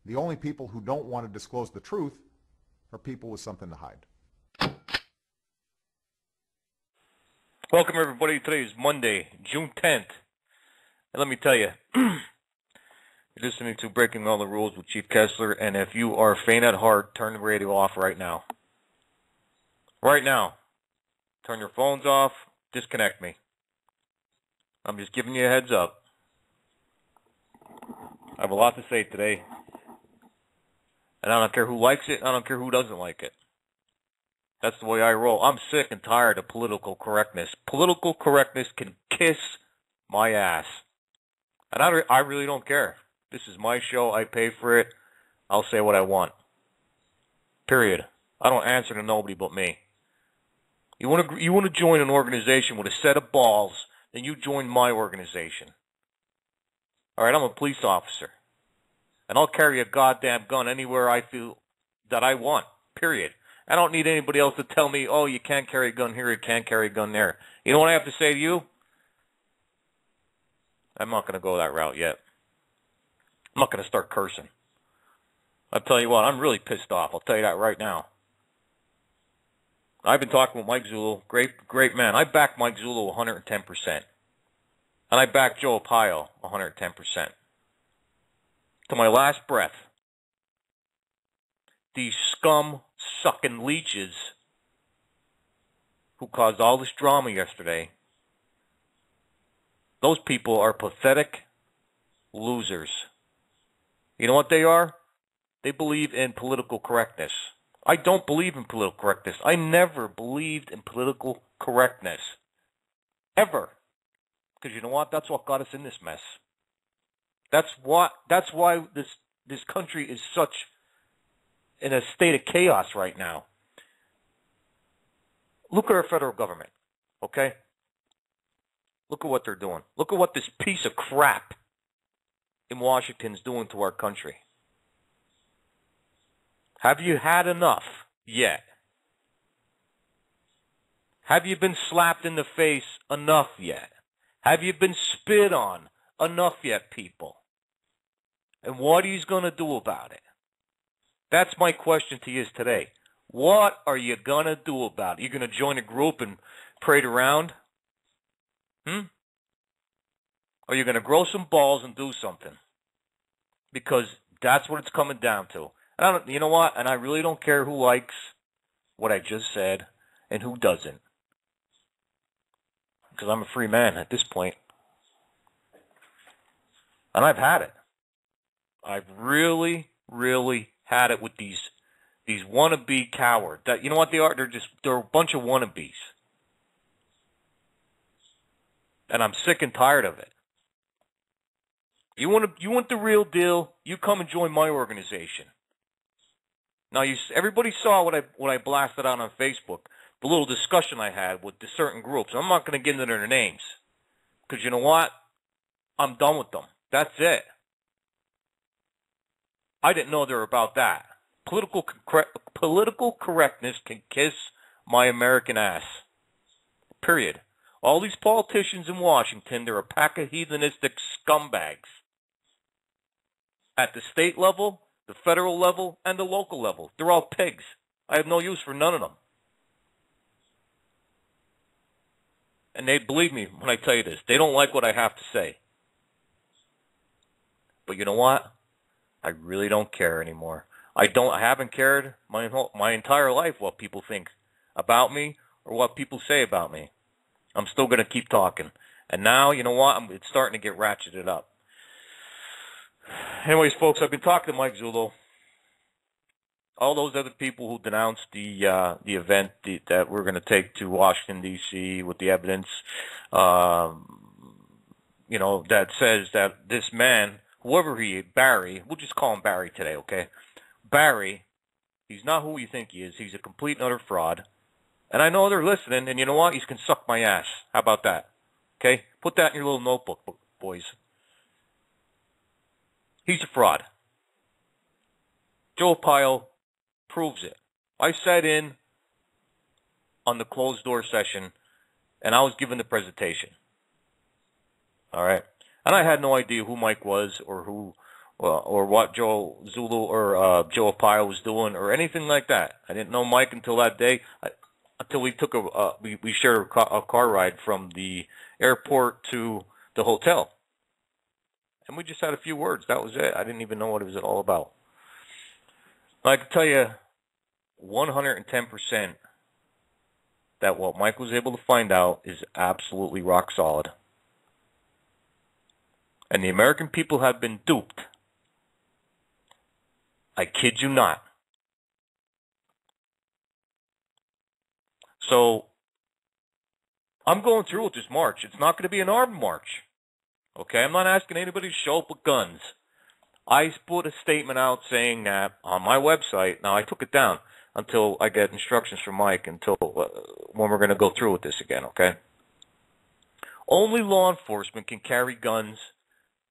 The only people who don't want to disclose the truth are people with something to hide. Welcome, everybody. Today is Monday, June 10th. And let me tell you, you're listening to Breaking All the Rules with Chief Kessler, and if you are faint at heart, turn the radio off right now. Right now. Turn your phones off. Disconnect me. I'm just giving you a heads up. I have a lot to say today. And I don't care who likes it. I don't care who doesn't like it. That's the way I roll. I'm sick and tired of political correctness. Political correctness can kiss my ass. And I really don't care. This is my show. I pay for it. I'll say what I want. Period. I don't answer to nobody but me. You want to join an organization with a set of balls, then you join my organization. All right, I'm a police officer. And I'll carry a goddamn gun anywhere I feel that I want. Period. I don't need anybody else to tell me, oh, you can't carry a gun here, you can't carry a gun there. You know what I have to say to you? I'm not going to go that route yet. I'm not going to start cursing. I'll tell you what, I'm really pissed off. I'll tell you that right now. I've been talking with Mike Zulu, great man. I back Mike Zulu 110%. And I back Joe Arpaio 110%. To my last breath. These scum-sucking leeches who caused all this drama yesterday, those people are pathetic losers. You know what they are? They believe in political correctness. I don't believe in political correctness. I never believed in political correctness. Ever. Because you know what? That's what got us in this mess. That's why this country is such in a state of chaos right now. Look at our federal government, okay? Look at what they're doing. Look at what this piece of crap in Washington is doing to our country. Have you had enough yet? Have you been slapped in the face enough yet? Have you been spit on enough yet, people? And what are you going to do about it? That's my question to you today. What are you going to do about it? You going to join a group and parade around? Are you going to grow some balls and do something? Because that's what it's coming down to. And you know what? And I really don't care who likes what I just said and who doesn't. Because I'm a free man at this point. And I've had it. I've really, really had it with these wannabe cowards. That, you know what they are? They're a bunch of wannabes. And I'm sick and tired of it. You want the real deal? You come and join my organization. Now everybody saw what I blasted out on Facebook, the little discussion I had with the certain groups. I'm not going to get into their names because you know what? I'm done with them. That's it. I didn't know they were about that. Political correctness can kiss my American ass. Period. All these politicians in Washington, they're a pack of heathenistic scumbags. At the state level, the federal level, and the local level. They're all pigs. I have no use for none of them. And they believe me when I tell you this. They don't like what I have to say. But you know what? I really don't care anymore. I haven't cared my entire life what people think about me or what people say about me. I'm still going to keep talking. And now, you know what? It's starting to get ratcheted up. Anyways, folks, I've been talking to Mike Zulu. All those other people who denounced the event that we're going to take to Washington, D.C. with the evidence, that says that this man, whoever he is, Barry, we'll just call him Barry today, okay? Barry, he's not who you think he is. He's a complete and utter fraud. And I know they're listening, and you know what? He can suck my ass. How about that? Okay? Put that in your little notebook, boys. He's a fraud. Joe Arpaio proves it. I sat in on the closed-door session, and I was given the presentation. All right? And I had no idea who Mike was or or what Joe Zulu or Joe Arpaio was doing or anything like that. I didn't know Mike until that day, until we took we shared a car ride from the airport to the hotel. And we just had a few words. That was it. I didn't even know what it was all about. I can tell you 110% that what Mike was able to find out is absolutely rock solid. And the American people have been duped. I kid you not. So, I'm going through with this march. It's not going to be an armed march. Okay? I'm not asking anybody to show up with guns. I put a statement out saying that on my website. Now, I took it down until I get instructions from Mike until when we're going to go through with this again, okay? Only law enforcement can carry guns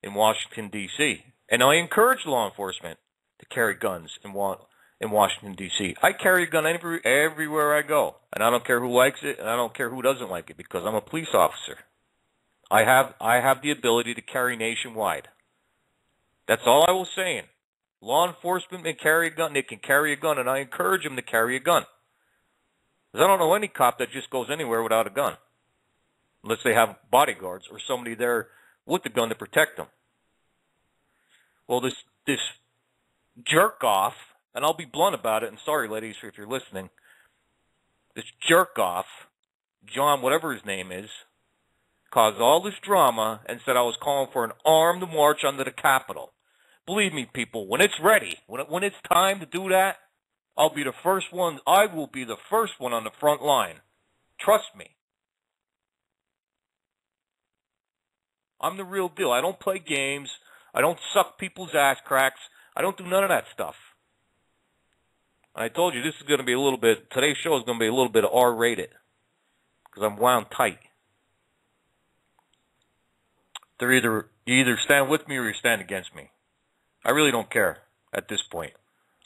in Washington, D.C. And I encourage law enforcement to carry guns in Washington, D.C. I carry a gun everywhere I go, and I don't care who likes it, and I don't care who doesn't like it, because I'm a police officer. I have the ability to carry nationwide. That's all I was saying. Law enforcement may carry a gun. They can carry a gun, and I encourage them to carry a gun. Because I don't know any cop that just goes anywhere without a gun, unless they have bodyguards or somebody there with the gun to protect them. Well, this jerk off, and I'll be blunt about it, and sorry, ladies, if you're listening, this jerk off, John, whatever his name is, caused all this drama and said I was calling for an armed march under the Capitol. Believe me, people, when it's ready, when it's time to do that, I'll be the first one. I will be the first one on the front line. Trust me. I'm the real deal. I don't play games. I don't suck people's ass cracks. I don't do none of that stuff. I told you this is going to be a little bit, today's show is going to be a little bit R-rated because I'm wound tight. You either stand with me or you stand against me. I really don't care at this point.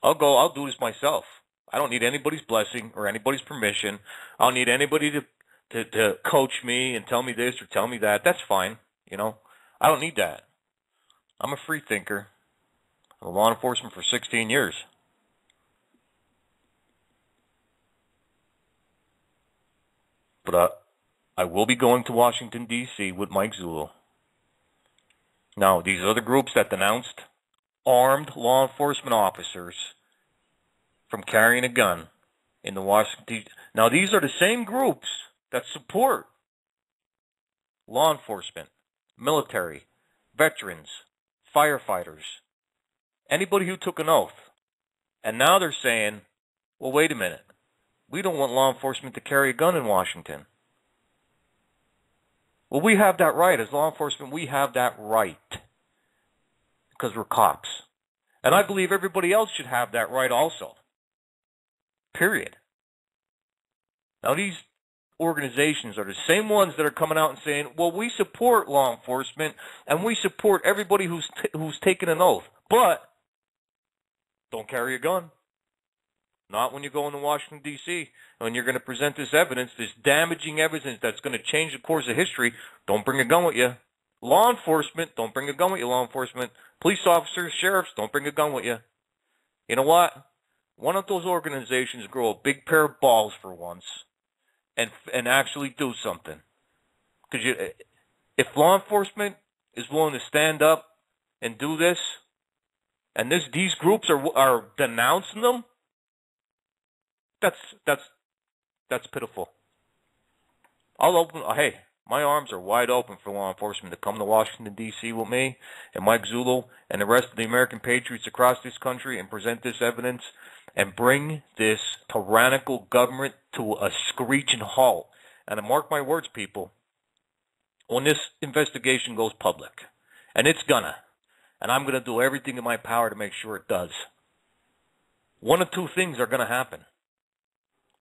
I'll do this myself. I don't need anybody's blessing or anybody's permission. I don't need anybody to coach me and tell me this or tell me that. That's fine, you know. I don't need that. I'm a free thinker. I'm a law enforcement for 16 years. But I will be going to Washington, D.C. with Mike Zulu. Now, these other groups that denounced armed law enforcement officers from carrying a gun in the Washington. Now, these are the same groups that support law enforcement, military, veterans, firefighters, anybody who took an oath. And now they're saying, well, wait a minute. We don't want law enforcement to carry a gun in Washington. Well, we have that right. As law enforcement, we have that right because we're cops. And I believe everybody else should have that right also. Period. Now, these organizations are the same ones that are coming out and saying, well, we support law enforcement and we support everybody who's taken an oath, but don't carry a gun. Not when you go into Washington, D.C., when you're going to present this evidence, this damaging evidence that's going to change the course of history. Don't bring a gun with you. Law enforcement, don't bring a gun with you, law enforcement. Police officers, sheriffs, don't bring a gun with you. You know what? Why don't those organizations grow a big pair of balls for once and actually do something? Because if law enforcement is willing to stand up and do this, and these groups are denouncing them, that's pitiful. Hey, my arms are wide open for law enforcement to come to Washington, D.C. with me and Mike Zulu and the rest of the American patriots across this country and present this evidence and bring this tyrannical government to a screeching halt. And mark my words, people, when this investigation goes public, and it's gonna, and I'm gonna do everything in my power to make sure it does, one of two things are gonna happen.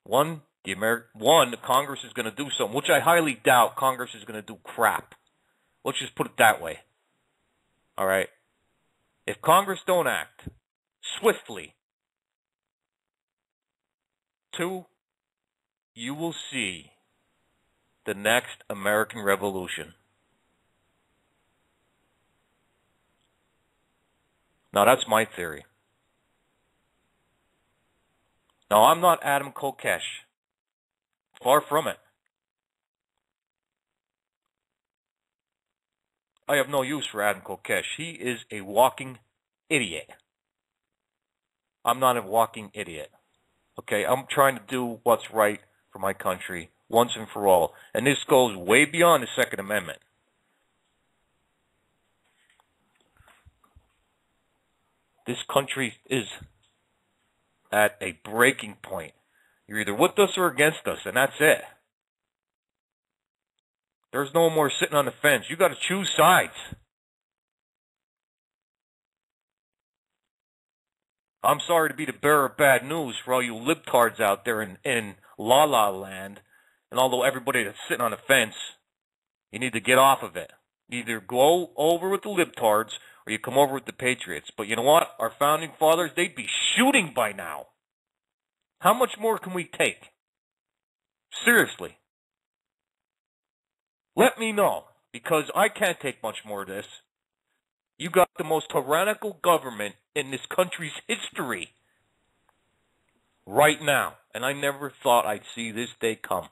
One, the Congress is going to do something, which I highly doubt Congress is going to do crap. Let's just put it that way. All right? If Congress don't act swiftly, two, you will see the next American Revolution. Now, that's my theory. Now, I'm not Adam Kokesh. Far from it. I have no use for Adam Kokesh. He is a walking idiot. I'm not a walking idiot. Okay, I'm trying to do what's right for my country once and for all. And this goes way beyond the Second Amendment. This country is at a breaking point. You're either with us or against us, and that's it. There's no more sitting on the fence. You got to choose sides. I'm sorry to be the bearer of bad news for all you libtards out there in La La Land, and although everybody that's sitting on the fence, you need to get off of it. You either go over with the libtards or you come over with the patriots. But you know what? Our founding fathers, they'd be shooting by now. How much more can we take? Seriously. Let me know, because I can't take much more of this. You got the most tyrannical government in this country's history right now. And I never thought I'd see this day come.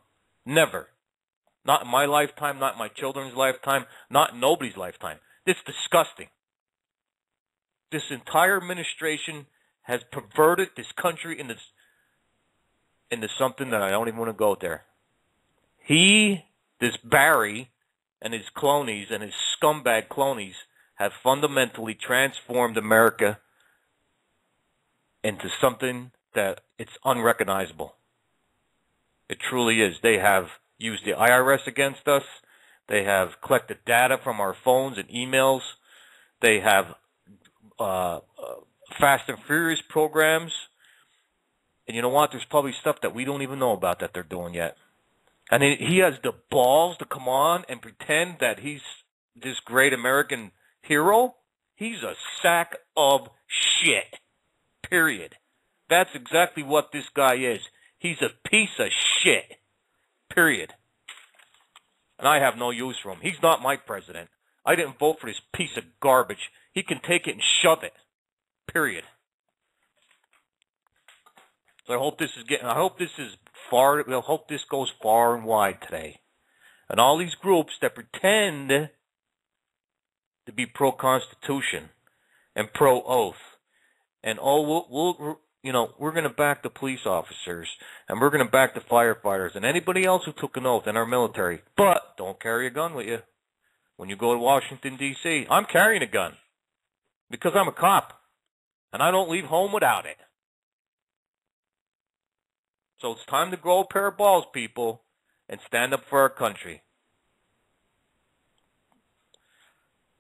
Never. Not in my lifetime, not in my children's lifetime, not in nobody's lifetime. It's disgusting. This entire administration has perverted this country into something that I don't even want to go there. This Barry, and his cronies and his scumbag cronies have fundamentally transformed America into something that it's unrecognizable. It truly is. They have used the IRS against us. They have collected data from our phones and emails. They have Fast and Furious programs. And you know what? There's probably stuff that we don't even know about that they're doing yet. And he has the balls to come on and pretend that he's this great American hero. He's a sack of shit. Period. That's exactly what this guy is. He's a piece of shit. Period. And I have no use for him. He's not my president. I didn't vote for this piece of garbage. He can take it and shove it. Period. So I hope this goes far and wide today. And all these groups that pretend to be pro-Constitution and pro-oath, and we're going to back the police officers, and we're going to back the firefighters, and anybody else who took an oath in our military. But don't carry a gun with you when you go to Washington, D.C. I'm carrying a gun because I'm a cop, and I don't leave home without it. So it's time to grow a pair of balls, people, and stand up for our country.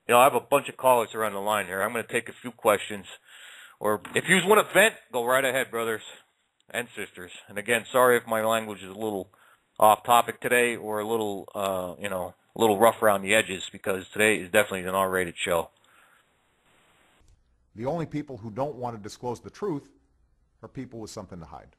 I have a bunch of callers around the line here. I'm going to take a few questions. Or if you want to vent, go right ahead, brothers and sisters. And again, sorry if my language is a little off topic today or a little, a little rough around the edges, because today is definitely an R-rated show. The only people who don't want to disclose the truth are people with something to hide.